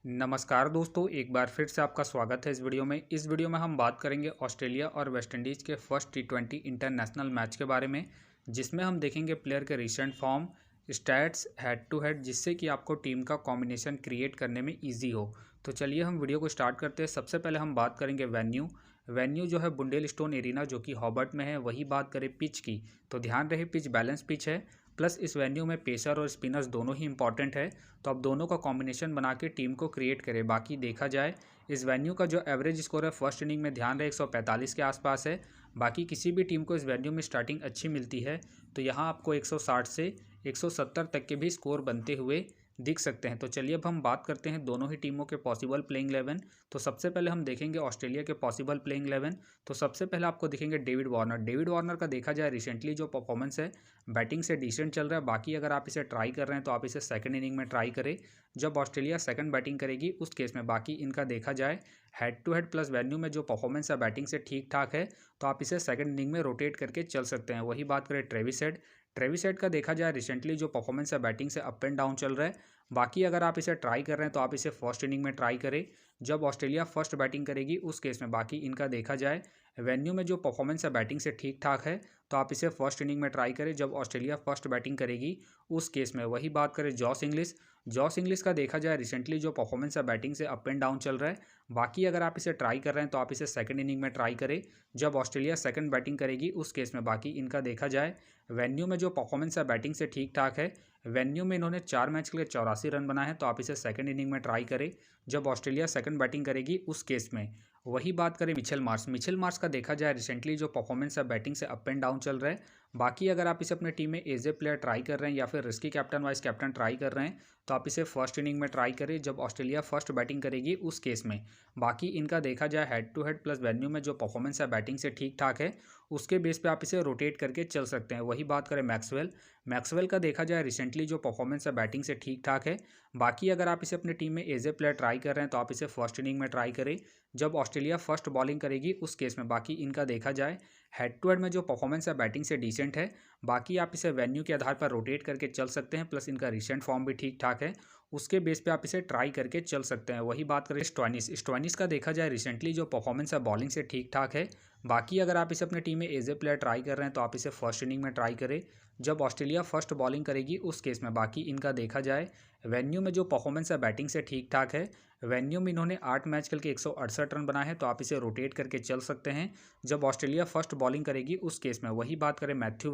नमस्कार दोस्तों, एक बार फिर से आपका स्वागत है इस वीडियो में। इस वीडियो में हम बात करेंगे ऑस्ट्रेलिया और वेस्ट इंडीज़ के फर्स्ट टी20 इंटरनेशनल मैच के बारे में, जिसमें हम देखेंगे प्लेयर के recent form, stats, head to head, जिससे कि आपको टीम का कॉम्बिनेशन क्रिएट करने में ईजी हो। तो चलिए हम वीडियो को स्टार्ट करते हैं। सबसे पहले हम बात करेंगे वेन्यू जो है बुंडेल स्टोन एरिना जो कि हॉबर्ट में है। वही बात करें पिच की, तो ध्यान रहे पिच बैलेंस पिच है, प्लस इस वेन्यू में पेसर और स्पिनर्स दोनों ही इंपॉर्टेंट है। तो अब दोनों का कॉम्बिनेशन बना के टीम को क्रिएट करे। बाकी देखा जाए इस वेन्यू का जो एवरेज स्कोर है फर्स्ट इनिंग में ध्यान रहे 145 के आसपास है। बाकी किसी भी टीम को इस वेन्यू में स्टार्टिंग अच्छी मिलती है तो यहाँ आपको 160 से 170 तक के भी स्कोर बनते हुए दिख सकते हैं। तो चलिए अब हम बात करते हैं दोनों ही टीमों के पॉसिबल प्लेइंग 11। तो सबसे पहले हम देखेंगे ऑस्ट्रेलिया के पॉसिबल प्लेइंग 11। तो सबसे पहले आपको दिखेंगे डेविड वार्नर का देखा जाए रिसेंटली जो परफॉर्मेंस है बैटिंग से डिसेंट चल रहा है। बाकी अगर आप इसे ट्राई कर रहे हैं तो आप इसे सेकंड इनिंग में ट्राई करें जब ऑस्ट्रेलिया सेकंड बैटिंग करेगी उस केस में। बाकी इनका देखा जाए head to head plus venue में जो परफॉर्मेंस है बैटिंग से ठीक ठाक है, तो आप इसे सेकंड इनिंग में रोटेट करके चल सकते हैं। वही बात करें ट्रेविस हेड का देखा जाए रिसेंटली जो परफॉर्मेंस है बैटिंग से अप एंड डाउन चल रहा है। बाकी अगर आप इसे ट्राई कर रहे हैं तो आप इसे फर्स्ट इनिंग में ट्राई करें जब ऑस्ट्रेलिया फर्स्ट बैटिंग करेगी उस केस में। बाकी इनका देखा जाए वेन्यू में जो परफॉर्मेंस है बैटिंग से ठीक ठाक है, तो आप इसे फर्स्ट इनिंग में ट्राई करें जब ऑस्ट्रेलिया फर्स्ट बैटिंग करेगी उस केस में। वही बात करें जॉस इंग्लिश का देखा जाए रिसेंटली जो परफॉर्मेंस है बैटिंग से अप एंड डाउन चल रहा है। बाकी अगर आप इसे ट्राई कर रहे हैं तो आप इसे सेकंड इनिंग में ट्राई करें जब ऑस्ट्रेलिया सेकंड बैटिंग करेगी उस केस में। बाकी इनका देखा जाए वेन्यू में जो परफॉर्मेंस है बैटिंग से ठीक ठाक है। वेन्यू में इन्होंने 4 मैच के लिए 84 रन बनाए हैं, तो आप इसे सेकंड इनिंग में ट्राई करें जब ऑस्ट्रेलिया सेकंड बैटिंग करेगी उस केस में। वही बात करें मिचेल मार्श का देखा जाए रिसेंटली जो परफॉर्मेंस है बैटिंग से अप एंड डाउन चल रहा है। बाकी अगर आप इसे अपने टीम में एज ए प्लेयर ट्राई कर रहे हैं या फिर risky captain vice captain try कर रहे हैं तो आप इसे फर्स्ट इनिंग में ट्राई करें जब ऑस्ट्रेलिया फर्स्ट बैटिंग करेगी उस केस में। बाकी इनका देखा जाए head to head plus venue में जो परफॉर्मेंस है बैटिंग से ठीक ठाक है, उसके बेस पे आप इसे रोटेट करके चल सकते हैं। वही बात करें मैक्सवेल का देखा जाए रिसेंटली जो परफॉर्मेंस है बैटिंग से ठीक ठाक है। बाकी अगर आप इसे अपनी टीम में एज ए प्लेयर ट्राई कर रहे हैं तो आप इसे फर्स्ट इनिंग में ट्राई करें जब ऑस्ट्रेलिया फर्स्ट बॉलिंग करेगी उस केस में। बाकी इनका देखा जाए हेड टू हेड में जो परफॉर्मेंस है बैटिंग से डिसेंट है। बाकी आप इसे वेन्यू के आधार पर रोटेट करके चल सकते हैं, प्लस इनका रिसेंट फॉर्म भी ठीक ठाक है, उसके बेस पे आप इसे ट्राई करके चल सकते हैं। वही बात करें स्टॉइनिस का देखा जाए रिसेंटली जो परफॉर्मेंस है बॉलिंग से ठीक ठाक है। बाकी अगर आप इसे अपनी टीम में एज ए प्लेयर ट्राई कर रहे हैं तो आप इसे फर्स्ट इनिंग में ट्राई करें जब ऑस्ट्रेलिया फर्स्ट बॉलिंग करेगी उस केस में। बाकी इनका देखा जाए वेन्यू में जो परफॉर्मेंस है बैटिंग से ठीक ठाक है। वेन्यू में इन्होंने 8 मैच खेल के 168 रन बनाए हैं, तो आप इसे रोटेट करके चल सकते हैं जब ऑस्ट्रेलिया फर्स्ट बॉलिंग करेगी उस केस में। वही बात करें मैथ्यू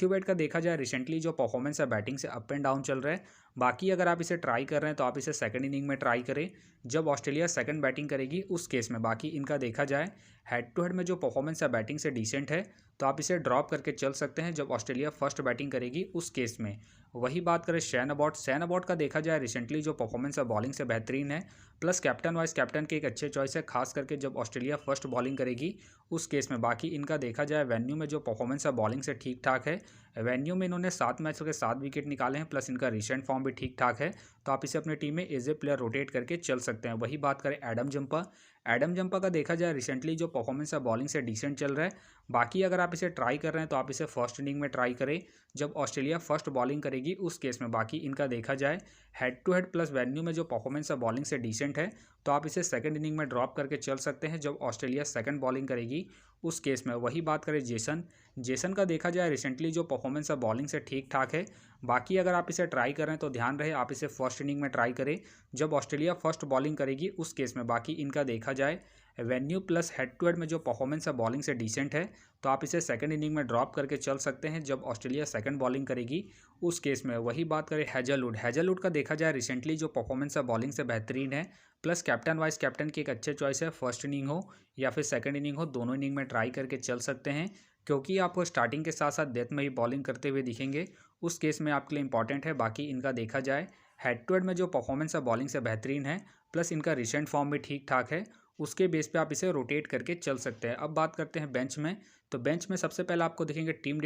वेड का देखा जाए रिसेंटली जो परफॉर्मेंस है बैटिंग से अप एंड डाउन चल रहा है। बाकी अगर आप इसे ट्राई कर रहे हैं तो आप इसे सेकंड इनिंग में ट्राई करें जब ऑस्ट्रेलिया सेकंड बैटिंग करेगी उस केस में। बाकी इनका देखा जाए हेड टू हेड में जो परफॉर्मेंस है बैटिंग से डिसेंट है, तो आप इसे ड्रॉप करके चल सकते हैं जब ऑस्ट्रेलिया फर्स्ट बैटिंग करेगी उस केस में। वही बात करें शैन अबॉट का देखा जाए रिसेंटली जो परफॉर्मेंस है बॉलिंग से बेहतरीन है, प्लस कैप्टन वाइस कैप्टन के एक अच्छे चॉइस है, खास करके जब ऑस्ट्रेलिया फर्स्ट बॉलिंग करेगी उस केस में। बाकी इनका देखा जाए वेन्यू में जो परफॉर्मेंस है बॉलिंग से ठीक ठाक है। वेन्यू में इन्होंने 7 मैच के 7 विकेट निकाले हैं, प्लस इनका रिसेंट फॉर्म भी ठीक ठाक है, तो आप इसे अपनी टीम में एज ए प्लेयर रोटेट करके चल सकते हैं। वही बात करें एडम जंपा का देखा जाए रिसेंटली जो परफॉर्मेंस है बॉलिंग से डिसेंट चल रहा है। बाकी अगर आप इसे ट्राई कर रहे हैं तो आप इसे फर्स्ट इनिंग में ट्राई करें जब ऑस्ट्रेलिया फर्स्ट बॉलिंग करेगी उस केस में। बाकी इनका देखा जाए head to head plus venue में जो परफॉर्मेंस है बॉलिंग से डिसेंट है, तो आप इसे सेकंड इनिंग में ड्रॉप करके चल सकते हैं जब ऑस्ट्रेलिया सेकंड बॉलिंग करेगी उस केस में। वही बात करें जेसन का देखा जाए रिसेंटली जो परफॉर्मेंस है बॉलिंग से ठीक ठाक है। बाकी अगर आप इसे ट्राई कर रहे हैं तो ध्यान रहे आप इसे फर्स्ट इनिंग में ट्राई करें जब ऑस्ट्रेलिया फर्स्ट बॉलिंग करेगी उस केस में। बाकी इनका देखा जाए venue plus head to head में जो परफॉर्मेंस है बॉलिंग से डिसेंट है, तो आप इसे सेकंड इनिंग में ड्रॉप करके चल सकते हैं जब ऑस्ट्रेलिया सेकंड बॉलिंग करेगी उस केस में। वही बात करें हैजलवुड का देखा जाए रिसेंटली जो परफॉर्मेंस है बॉलिंग से बेहतरीन है, प्लस कैप्टन वाइस कैप्टन की एक अच्छे चॉइस है, फर्स्ट इनिंग हो या फिर सेकंड इनिंग हो दोनों इनिंग में ट्राई करके चल सकते हैं, क्योंकि आपको स्टार्टिंग के साथ साथ डेथ में भी बॉलिंग करते हुए दिखेंगे, उस केस में आपके लिए इंपॉर्टेंट है। बाकी इनका देखा जाए हेड टू हेड में जो परफॉर्मेंस है बॉलिंग से बेहतरीन है, प्लस इनका रिसेंट फॉर्म भी ठीक ठाक है, उसके बेस पे आप इसे रोटेट करके चल सकते हैं। अब बात करते हैं बेंच में। तो बेंच में सबसे पहले आपको देखेंगे टीम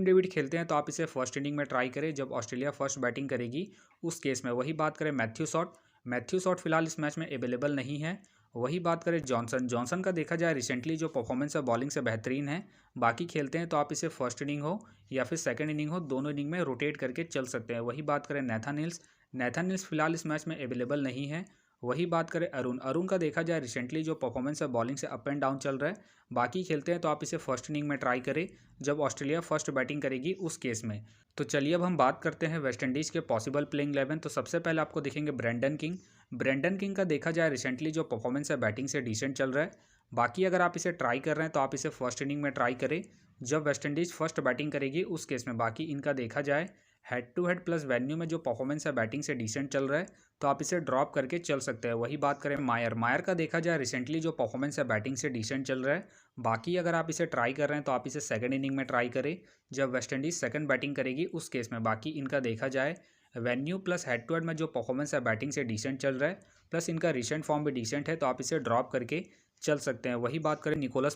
डेविड खेलते हैं, तो आप इसे फर्स्ट इनिंग में ट्राई करें जब ऑस्ट्रेलिया फर्स्ट बैटिंग करेगी उस केस में। वही बात करें मैथ्यू शॉट फिलहाल इस मैच में अवेलेबल नहीं है। वही बात करें जॉनसन का देखा जाए रिसेंटली जो परफॉर्मेंस है बॉलिंग से बेहतरीन है। बाकी खेलते हैं तो आप इसे फर्स्ट इनिंग हो या फिर सेकंड इनिंग हो दोनों इनिंग में रोटेट करके चल सकते हैं। वही बात करें नेथन इल्स फिलहाल इस मैच में अवेलेबल नहीं है। वही बात करें अरुण का देखा जाए रिसेंटली जो परफॉर्मेंस है बॉलिंग से अप एंड डाउन चल रहा है। बाकी खेलते हैं तो आप इसे फर्स्ट इनिंग में ट्राई करें जब ऑस्ट्रेलिया फर्स्ट बैटिंग करेगी उस केस में। तो चलिए अब हम बात करते हैं वेस्ट इंडीज़ के पॉसिबल प्लेइंग 11। तो सबसे पहले आपको दिखेंगे ब्रेंडन किंग का देखा जाए रिसेंटली जो परफॉर्मेंस है बैटिंग से डिसेंट चल रहा है। बाकी अगर आप इसे ट्राई कर रहे हैं तो आप इसे फर्स्ट इनिंग में ट्राई करें जब वेस्ट इंडीज़ फर्स्ट बैटिंग करेगी उस केस में। बाकी इनका देखा जाए head to head plus venue में जो परफॉर्मेंस है बैटिंग से डिसेंट चल रहा है तो आप इसे ड्रॉप करके चल सकते हैं। वही बात करें मायर का देखा जाए रिसेंटली जो परफॉर्मेंस है बैटिंग से डिसेंट चल रहा है। बाकी अगर आप इसे ट्राई कर रहे हैं तो आप इसे सेकंड इनिंग में ट्राई करें जब वेस्ट इंडीज़ सेकंड बैटिंग करेगी उस केस में। बाकी इनका देखा जाए venue plus head to head में जो परफॉर्मेंस है बैटिंग से डिसेंट चल रहा है प्लस इनका रिसेंट फॉर्म भी डिसेंट है तो आप इसे ड्रॉप करके चल सकते हैं। वही बात करें निकोलस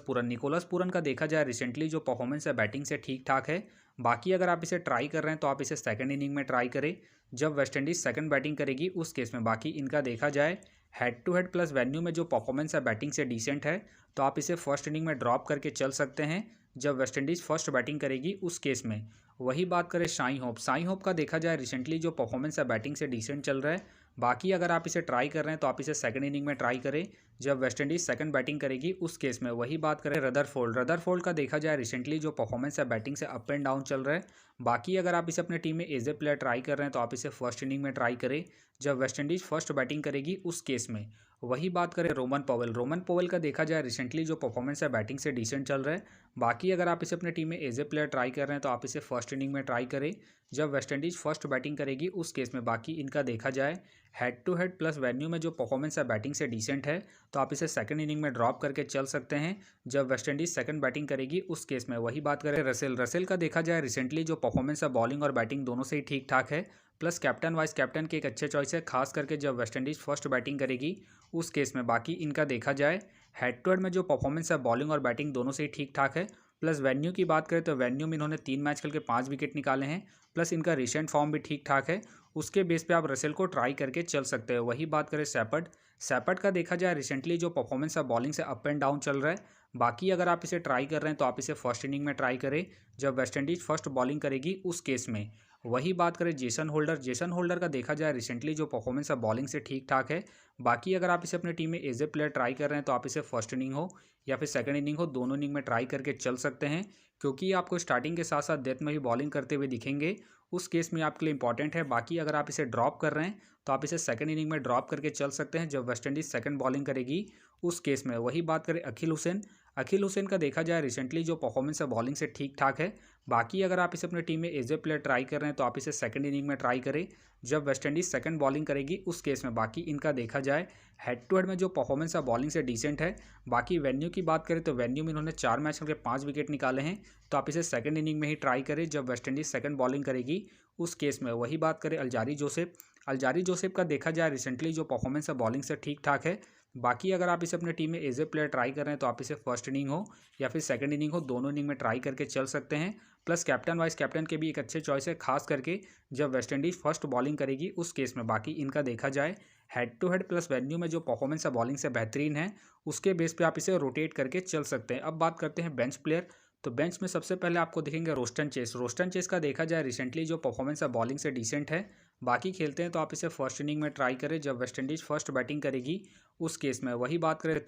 पूरन का देखा जाए रिसेंटली जो परफॉर्मेंस है बैटिंग से ठीक ठाक है। बाकी अगर आप इसे ट्राई कर रहे हैं तो आप इसे सेकंड इनिंग में ट्राई करें जब वेस्ट इंडीज़ सेकंड बैटिंग करेगी उस केस में। बाकी इनका देखा जाए head to head plus venue में जो परफॉर्मेंस है बैटिंग से डिसेंट है तो आप इसे फर्स्ट इनिंग में ड्रॉप करके चल सकते हैं जब वेस्ट इंडीज़ फर्स्ट बैटिंग करेगी उस केस में। वही बात करें शाई होप का देखा जाए रिसेंटली जो परफॉर्मेंस है बैटिंग से डिसेंट चल रहा है। बाकी अगर आप इसे ट्राई कर रहे हैं तो आप इसे सेकंड इनिंग में ट्राई करें जब वेस्ट इंडीज़ सेकंड बैटिंग करेगी उस केस में। वही बात करें रदरफोल्ड का देखा जाए रिसेंटली जो परफॉर्मेंस है बैटिंग से अप एंड डाउन चल रहा है। बाकी अगर आप इसे अपने टीम में एज ए प्लेयर ट्राई कर रहे हैं तो आप इसे फर्स्ट इनिंग में ट्राई करें जब वेस्ट इंडीज़ फर्स्ट बैटिंग करेगी उस केस में। वही बात करें रोमन पॉवेल का देखा जाए रिसेंटली जो परफॉर्मेंस है बैटिंग से डिसेंट चल रहा है। बाकी अगर आप इसे अपने टीम में एज ए प्लेयर ट्राई कर रहे हैं तो आप इसे फर्स्ट इनिंग में ट्राई करें जब वेस्ट इंडीज़ फर्स्ट बैटिंग करेगी उस केस में। बाकी इनका देखा जाए head to head plus venue में जो परफॉर्मेंस है बैटिंग से डिसेंट है तो आप इसे सेकंड इनिंग में ड्रॉप करके चल सकते हैं जब वेस्ट इंडीज़ सेकंड बैटिंग करेगी उस केस में। वही बात करें रसेल का देखा जाए रिसेंटली जो परफॉर्मेंस है बॉलिंग और बैटिंग दोनों से ही ठीक ठाक है प्लस कैप्टन वाइस कैप्टन के एक अच्छे चॉइस है खास करके जब वेस्ट इंडीज़ फर्स्ट बैटिंग करेगी उस केस में। बाकी इनका देखा जाए हेड टू हेड में जो परफॉर्मेंस है बॉलिंग और बैटिंग दोनों से ही ठीक ठाक है प्लस वेन्यू की बात करें तो वेन्यू में इन्होंने 3 मैच खेल के 5 विकेट निकाले हैं प्लस इनका रिसेंट फॉर्म भी ठीक ठाक है। उसके बेस पे आप रसेल को ट्राई करके चल सकते हैं। वही बात करें सैपट का देखा जाए रिसेंटली जो परफॉर्मेंस है बॉलिंग से अप एंड डाउन चल रहा है। बाकी अगर आप इसे ट्राई कर रहे हैं तो आप इसे फर्स्ट इनिंग में ट्राई करें जब वेस्ट इंडीज़ फर्स्ट बॉलिंग करेगी उस केस में। वही बात करें जेसन होल्डर का देखा जाए रिसेंटली जो परफॉर्मेंस है बॉलिंग से ठीक ठाक है। बाकी अगर आप इसे अपनी टीम में एज ए प्लेयर ट्राई कर रहे हैं तो आप इसे फर्स्ट इनिंग हो या फिर सेकंड इनिंग हो दोनों इनिंग में ट्राई करके चल सकते हैं क्योंकि आपको स्टार्टिंग के साथ साथ डेथ में भी बॉलिंग करते हुए दिखेंगे उस केस में आपके लिए इंपॉर्टेंट है। बाकी अगर आप इसे ड्रॉप कर रहे हैं तो आप इसे सेकंड इनिंग में ड्रॉप करके चल सकते हैं जब वेस्ट इंडीज़ सेकंड बॉलिंग करेगी उस केस में। वही बात करें अखिल हुसैन का देखा जाए रिसेंटली जो परफॉर्मेंस है बॉलिंग से ठीक ठाक है। बाकी अगर आप इसे अपनी टीम में एज ए प्लेयर ट्राई कर रहे हैं तो आप इसे सेकंड इनिंग में ट्राई करें जब वेस्ट इंडीज़ सेकंड बॉलिंग करेगी उस केस में। बाकी इनका देखा जाए हेड टू हेड में जो परफॉर्मेंस है बॉलिंग से डिसेंट है। बाकी वेन्यू की बात करें तो वेन्यू में इन्होंने 4 मैच के 5 विकेट निकाले हैं तो आप इसे सेकंड इनिंग में ही ट्राई करें जब वेस्ट इंडीज़ सेकंड बॉलिंग करेगी उस केस में। वही बात करें अल्जारी जोसेफ का देखा जाए रिसेंटली जो परफॉर्मेंस है बॉलिंग से ठीक ठाक है। बाकी अगर आप इसे अपने टीम में एज ए प्लेयर ट्राई कर रहे हैं तो आप इसे फर्स्ट इनिंग हो या फिर सेकंड इनिंग हो दोनों इनिंग में ट्राई करके चल सकते हैं प्लस कैप्टन वाइस कैप्टन के भी एक अच्छे चॉइस है खास करके जब वेस्ट इंडीज़ फर्स्ट बॉलिंग करेगी उस केस में। बाकी इनका देखा जाए head to head plus venue में जो परफॉर्मेंस है बॉलिंग से बेहतरीन है उसके बेस पे आप इसे रोटेट करके चल सकते हैं। अब बात करते हैं बेंच प्लेयर। तो बेंच में सबसे पहले आपको दिखेंगे रोस्टन चेस का देखा जाए रिसेंटली जो परफॉर्मेंस है बॉलिंग से डिसेंट है। बाकी खेलते हैं तो आप इसे फर्स्ट इनिंग में ट्राई करें जब वेस्ट इंडीज़ फर्स्ट बैटिंग करेगी उस केस में। वही बात करें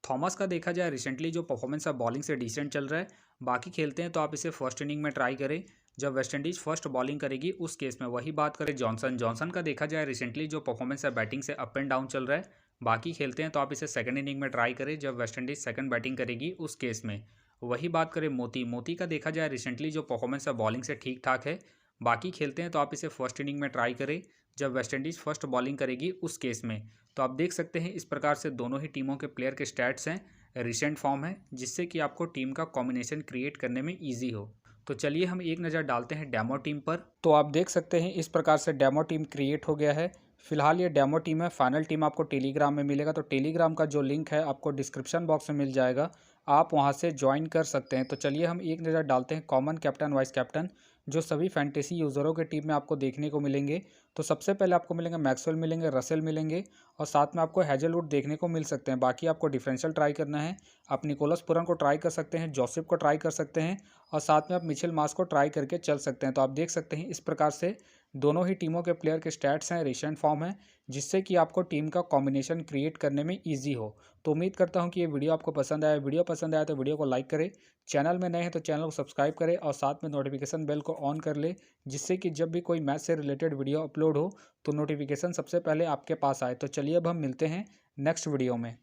थॉमस का देखा जाए रिसेंटली जो परफॉर्मेंस है बॉलिंग से डिसेंट चल रहा है। बाकी खेलते हैं तो आप इसे फर्स्ट इनिंग में ट्राई करें जब वेस्ट इंडीज़ फर्स्ट बॉलिंग करेगी उस केस में। वही बात करें जॉनसन का देखा जाए रिसेंटली जो परफॉर्मेंस है बैटिंग से अप एंड डाउन चल रहा है। बाकी खेलते हैं तो आप इसे सेकंड इनिंग में ट्राई करें जब वेस्ट इंडीज़ सेकंड बैटिंग करेगी उस केस में। वही बात करें मोती का देखा जाए रिसेंटली जो परफॉर्मेंस है बॉलिंग से ठीक ठाक है। बाकी खेलते हैं तो आप इसे फर्स्ट इनिंग में ट्राई करें जब वेस्ट इंडीज़ फर्स्ट बॉलिंग करेगी उस केस में। तो आप देख सकते हैं इस प्रकार से दोनों ही टीमों के प्लेयर के स्टैट्स हैं, रिसेंट फॉर्म है जिससे कि आपको टीम का कॉम्बिनेशन क्रिएट करने में ईजी हो। तो चलिए हम एक नज़र डालते हैं डेमो टीम पर। तो आप देख सकते हैं इस प्रकार से डेमो टीम क्रिएट हो गया है। फिलहाल ये डेमो टीम है, फाइनल टीम आपको टेलीग्राम में मिलेगा। तो टेलीग्राम का जो लिंक है आपको डिस्क्रिप्शन बॉक्स में मिल जाएगा, आप वहां से ज्वाइन कर सकते हैं। तो चलिए हम एक नज़र डालते हैं कॉमन कैप्टन वाइस कैप्टन जो सभी फैंटेसी यूज़रों के टीम में आपको देखने को मिलेंगे। तो सबसे पहले आपको मिलेंगे मैक्सवेल मिलेंगे, रसेल मिलेंगे और साथ में आपको हैजलवुड देखने को मिल सकते हैं। बाकी आपको डिफरेंशियल ट्राई करना है, आप निकोलस पुरन को ट्राई कर सकते हैं, जोसेफ को ट्राई कर सकते हैं और साथ में आप मिचेल मार्श को ट्राई करके चल सकते हैं। तो आप देख सकते हैं इस प्रकार से दोनों ही टीमों के प्लेयर के स्टैट्स हैं, रिसेंट फॉर्म है, जिससे कि आपको टीम का कॉम्बिनेशन क्रिएट करने में ईजी हो। तो उम्मीद करता हूँ कि ये वीडियो आपको पसंद आया। वीडियो पसंद आया तो वीडियो को लाइक करें, चैनल में नए हैं तो चैनल को सब्सक्राइब करें और साथ में नोटिफिकेशन बेल को ऑन कर ले, जिससे कि जब भी कोई मैच से रिलेटेड वीडियो अपलोड हो तो नोटिफिकेशन सबसे पहले आपके पास आए। तो चलिए अब हम मिलते हैं नेक्स्ट वीडियो में।